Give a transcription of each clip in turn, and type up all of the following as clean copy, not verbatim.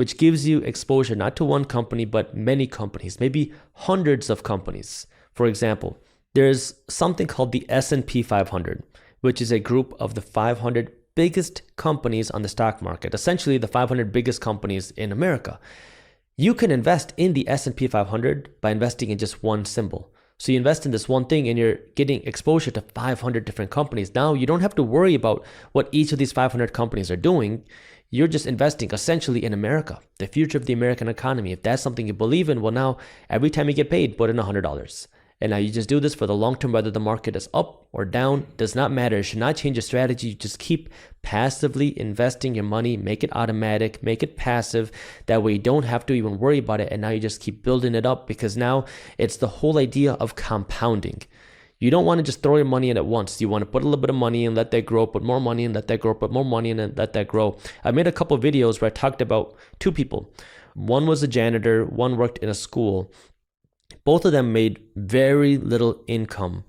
which gives you exposure not to one company, but many companies, maybe hundreds of companies. For example, there's something called the S&P 500, which is a group of the 500 biggest companies on the stock market, essentially the 500 biggest companies in America. You can invest in the S&P 500 by investing in just one symbol. So you invest in this one thing and you're getting exposure to 500 different companies. Now you don't have to worry about what each of these 500 companies are doing. You're just investing essentially in America, the future of the American economy. If that's something you believe in, well, now every time you get paid, put in $100. And now you just do this for the long term, whether the market is up or down, does not matter. It should not change your strategy. You just keep passively investing your money, make it automatic, make it passive. That way you don't have to even worry about it. And now you just keep building it up, because now it's the whole idea of compounding. You don't want to just throw your money in at once. You want to put a little bit of money and let that grow, put more money and let that grow, put more money and let that grow. I made a couple of videos where I talked about two people. One was a janitor, one worked in a school. Both of them made very little income,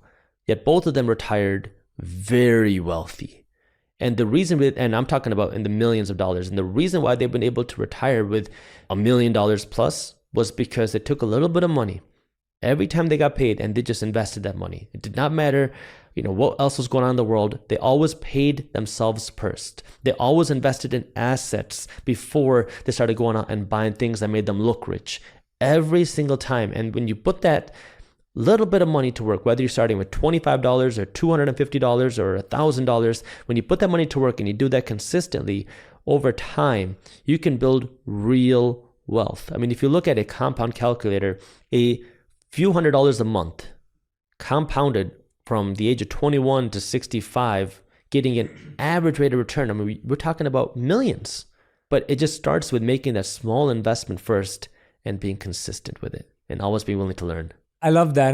yet both of them retired very wealthy. And the reason, and I'm talking about in the millions of dollars, and the reason why they've been able to retire with $1 million plus was because they took a little bit of money every time they got paid and they just invested that money. It did not matter, what else was going on in the world. They always paid themselves first. They always invested in assets before they started going out and buying things that made them look rich. Every single time. And when you put that little bit of money to work, whether you're starting with $25 or $250 or $1,000, when you put that money to work and you do that consistently over time, you can build real wealth. I mean, if you look at a compound calculator, a few $100s a month compounded from the age of 21 to 65, getting an average rate of return. I mean, we're talking about millions, but it just starts with making that small investment first and being consistent with it and always being willing to learn. I love that.